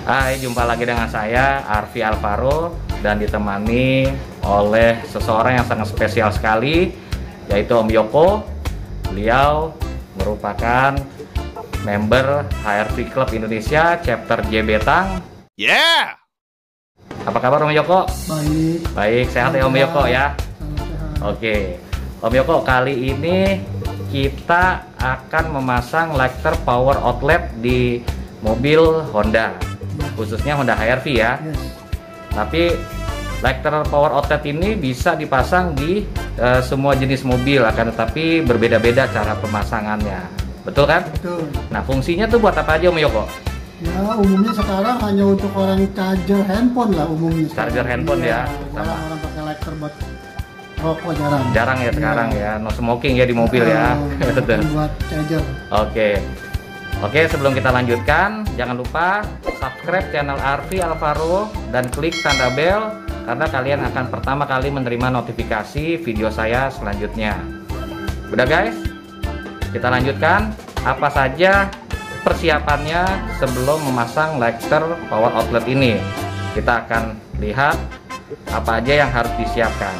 Hai, jumpa lagi dengan saya Arfi Alvaro dan ditemani oleh seseorang yang sangat spesial sekali, yaitu Om Yoko. Beliau merupakan member HRV Club Indonesia Chapter JB Tang. Yeah. Apa kabar Om Yoko? Baik. Baik, sehat ya Om Yoko ya? Oke, Om Yoko, kali ini kita akan memasang lighter power outlet di mobil Honda, khususnya Honda HR-V ya. Yes. Tapi lighter power outlet ini bisa dipasang di semua jenis mobil, akan tetapi berbeda-beda cara pemasangannya. Betul kan? Betul. Nah, fungsinya tuh buat apa aja Om Yoko? Ya, umumnya sekarang hanya untuk orang charger handphone lah umumnya. Charger handphone ya. Sama orang pakai lighter buat rokok jarang. Jarang ya sekarang ya. No smoking ya di mobil ya. Buat charger. Oke, sebelum kita lanjutkan, jangan lupa subscribe channel Arfi Alvaro dan klik tanda bel karena kalian akan pertama kali menerima notifikasi video saya selanjutnya. Udah guys, kita lanjutkan. Apa saja persiapannya sebelum memasang lighter power outlet ini? Kita akan lihat apa aja yang harus disiapkan.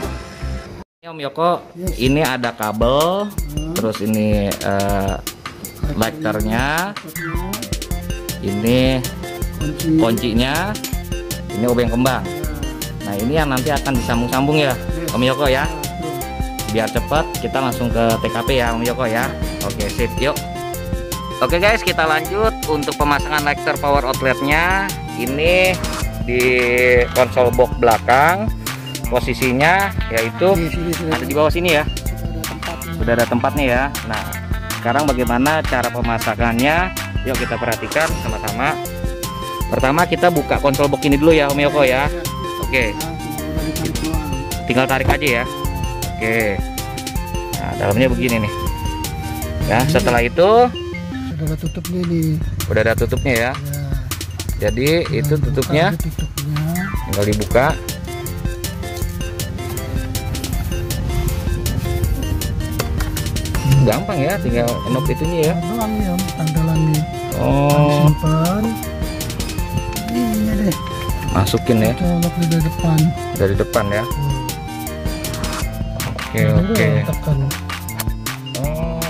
Ini Om Yoko, Yes. ini ada kabel, terus ini lighternya, ini kuncinya, ini obeng kembang. Nah, ini yang nanti akan disambung-sambung ya Om Yoko ya. Biar cepat kita langsung ke TKP ya Om Yoko ya. Oke, sip, yuk. Oke guys, kita lanjut untuk pemasangan lighter power outletnya. Ini di konsol box belakang. Posisinya yaitu ada di bawah sini ya. Sudah ada tempatnya ya. Nah, sekarang bagaimana cara pemasangannya? Yuk kita perhatikan sama-sama. Pertama kita buka konsol box ini dulu ya Om Yoko ya. Oke. Tinggal tarik aja ya. Oke. Nah, dalamnya begini nih. Ya, setelah itu Sudah ada tutupnya nih. udah ada tutupnya ya. Ya. Jadi itu tutupnya tinggal dibuka. Gampang ya, tinggal knob itunya ya. Doang ya, tanggalan nih. Oh, Simpan. Ini deh. masukin ya Colok dari depan. dari depan ya. Oke. Tekan. Oh,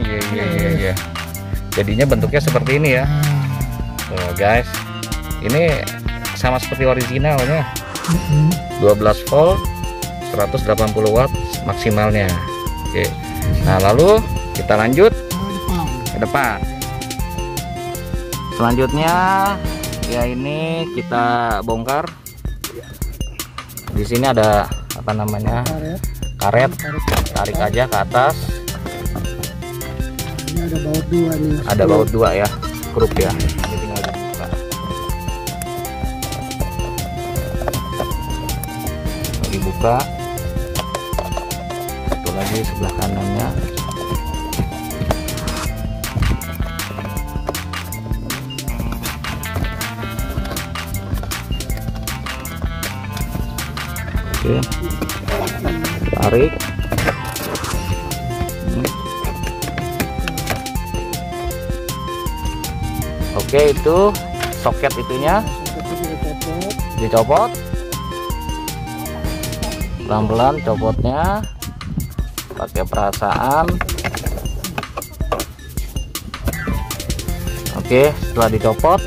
iya. Jadinya bentuknya seperti ini ya. Tuh guys, ini sama seperti originalnya. 12 volt 180 watt maksimalnya. Oke. Nah, lalu kita lanjut ke depan. Selanjutnya ya ini kita bongkar. Di sini ada apa namanya? Karet. Tarik aja ke atas. Ini ada baut dua nih. Ada baut dua ya, grup ya. Ini tinggal dibuka. Dibuka. Satu lagi sebelah kanannya. Oke. Tarik. Oke, itu soket itunya dicopot. Pelan-pelan copotnya pakai perasaan. Oke, setelah dicopot,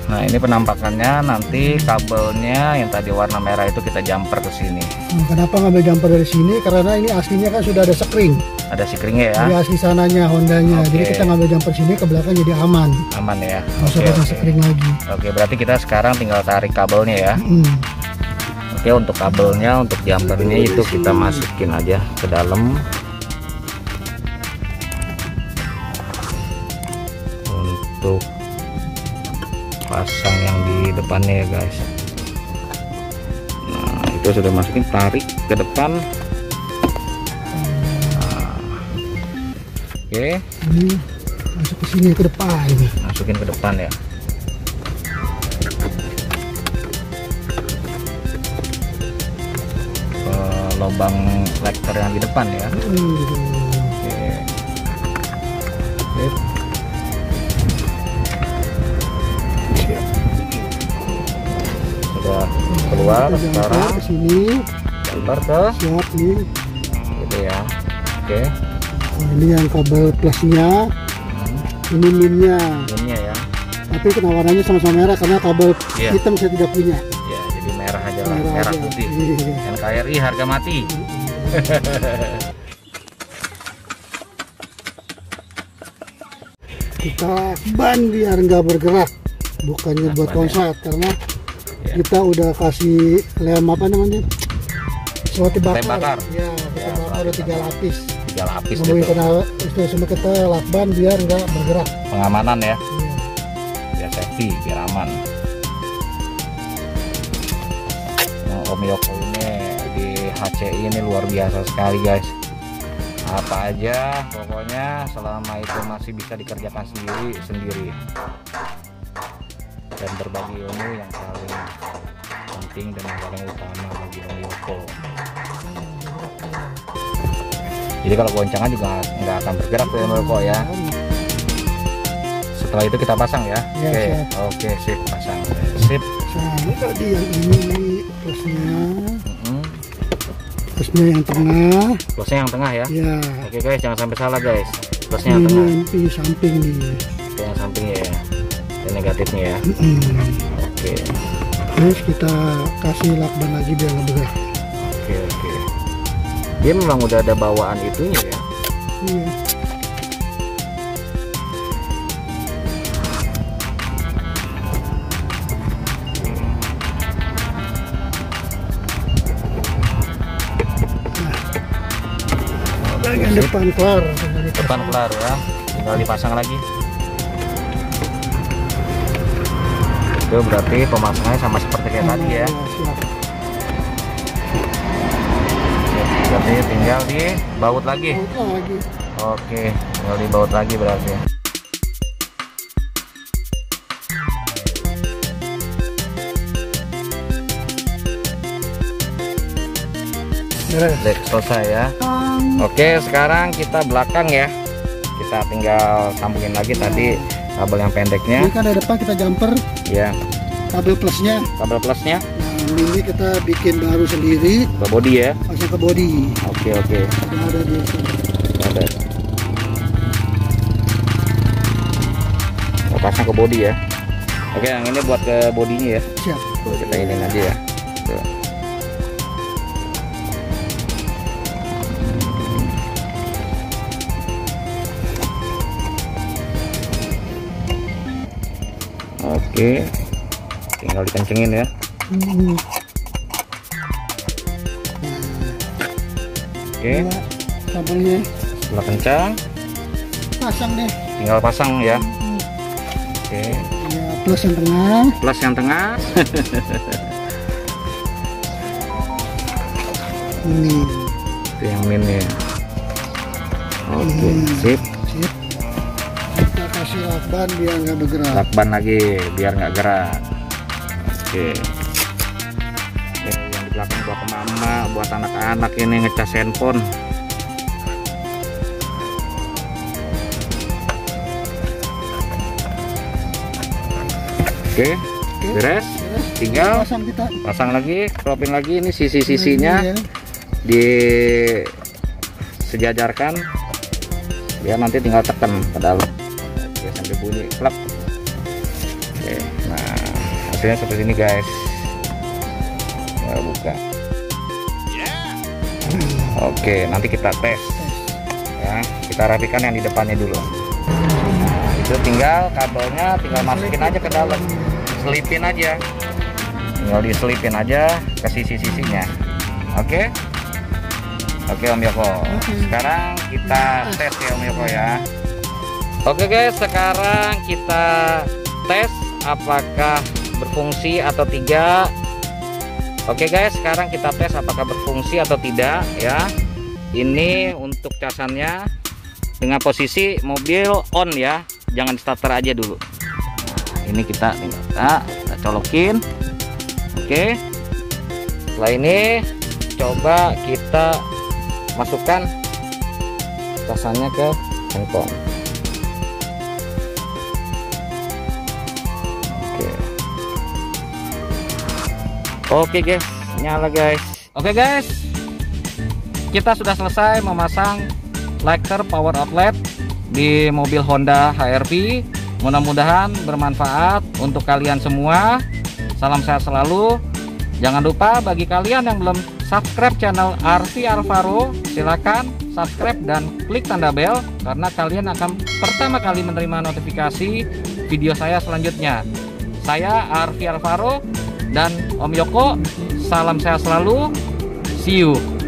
nah ini penampakannya. Nanti kabelnya yang tadi warna merah itu kita jumper ke sini. Kenapa ngambil jumper dari sini? Karena ini aslinya kan sudah ada sekring. Ada sikringnya ya. Jadi asli sananya Hondanya. Oke. Jadi kita ngambil jumper sini ke belakang jadi aman. Aman ya. Nggak usah pasang sekring lagi. Oke, berarti kita sekarang tinggal tarik kabelnya ya. Oke, untuk kabelnya, untuk jumpernya itu kita masukin aja ke dalam. Untuk pasang yang di depannya ya guys. Nah, itu sudah masukin, tarik ke depan. Nah, oke, Ini masuk ke sini ke depan. masukin ke depan ya. Lubang lighter yang di depan ya. Oke. Sip. keluar Kita jumper sekarang ke sini. jumper ke Siap nih. gitu ya. Oke. Nah, ini yang kabel plusnya, ini minnya. Ini ya. Tapi warnanya sama-sama merah karena kabel Iya. hitam saya tidak punya. Ya, jadi merah aja lah, merah aja. putih. Iya. NKRI harga mati. Kita ban biar nggak bergerak, bukannya buat konslet karena Ya. kita udah kasih lem apa namanya, selotip bakar. bakar. Ya, kita Ya, bakar udah 3 lapis. 3 lapis Ngomongin gitu. kenal itu semua kita lakban biar nggak bergerak. Pengamanan ya, Iya. biar safety, biar aman. Nah, Om Yoko ini di HCI ini luar biasa sekali guys. Apa aja pokoknya selama itu masih bisa dikerjakan sendiri dan berbagi ilmu yang paling penting dan yang paling utama bagi Om Yoko. Jadi kalau goncangan juga nggak akan bergerak tuh Om Yoko ya. Setelah itu kita pasang ya. Ya, Oke, siap. oke, sip, pasang. Sip. Nah, ini tadi yang ini plusnya, Mm-mm. plusnya yang tengah. Plusnya yang tengah ya. Ya, Oke guys, jangan sampai salah guys. Plusnya yang ini tengah, yang di samping nih. itu yang sampingnya ya. Yang negatifnya ya. Oke, Terus kita kasih lakban lagi biar nggak bergerak. oke, oke. Dia memang udah ada bawaan itunya ya. Iya. Bagian depan kelar, tinggal dipasang. Depan kelar ya. Tinggal dipasang lagi. Itu berarti pemasangannya sama seperti kayak tadi ya. Siap. Berarti tinggal dibaut lagi. Baut lagi. Oke, tinggal dibaut lagi berarti. Beres. Udah selesai ya. Oke, sekarang kita belakang ya. Kita tinggal sambungin lagi tadi kabel yang pendeknya. Ini kan dari depan kita jumper Ya, kabel plusnya. kabel plusnya Nah, ini kita bikin baru sendiri, ke body ya. pasang ke body. Oke, oke. Sudah ada di sini. Ada. Oh, pasang ke body ya. Oke, yang ini buat ke bodinya ya. Siap. Tuh, kita ini aja ya. Tuh. Oke, tinggal dikencengin ya. Oke, Dua, kabelnya setelah kencang pasang deh. tinggal pasang ya. Oke, Ya, plus yang tengah. plus yang tengah. Ini. Itu yang min ya. Oke, sip. Sip. Kita kasih lakban biar nggak bergerak. Lakban lagi biar nggak gerak. Oke. Yang di belakang buat mama, buat anak-anak ini ngecas handphone. Oke, beres. Tinggal Pasang kita. pasang lagi, keropin lagi ini sisi-sisinya Ini ya. disejajarkan biar nanti tinggal tekan ke dalam. Oke, sampai bunyi klep. Oke, nah hasilnya seperti ini guys. Nah, buka. Oke, nanti kita tes ya. Kita rapikan yang di depannya dulu. Nah, itu tinggal kabelnya tinggal masukin aja ke dalam, selipin aja, tinggal diselipin aja ke sisi-sisinya. Oke. Oke Om Yoko, sekarang kita tes ya Om Yoko ya. Oke guys, sekarang kita tes apakah berfungsi atau tidak. Oke guys, sekarang kita tes apakah berfungsi atau tidak ya. Ini untuk casannya dengan posisi mobil on ya, jangan di starter aja dulu. Nah, ini kita colokin. Oke, setelah ini coba kita masukkan casannya ke handphone. Oke. Oke guys, nyala guys. Oke guys, kita sudah selesai memasang lighter power outlet di mobil Honda HR-V. Mudah-mudahan bermanfaat untuk kalian semua. Salam sehat selalu. Jangan lupa bagi kalian yang belum subscribe channel RV Alvaro, silakan subscribe dan klik tanda bel karena kalian akan pertama kali menerima notifikasi video saya selanjutnya. Saya RV Alvaro dan Om Yoko, salam sehat selalu. See you.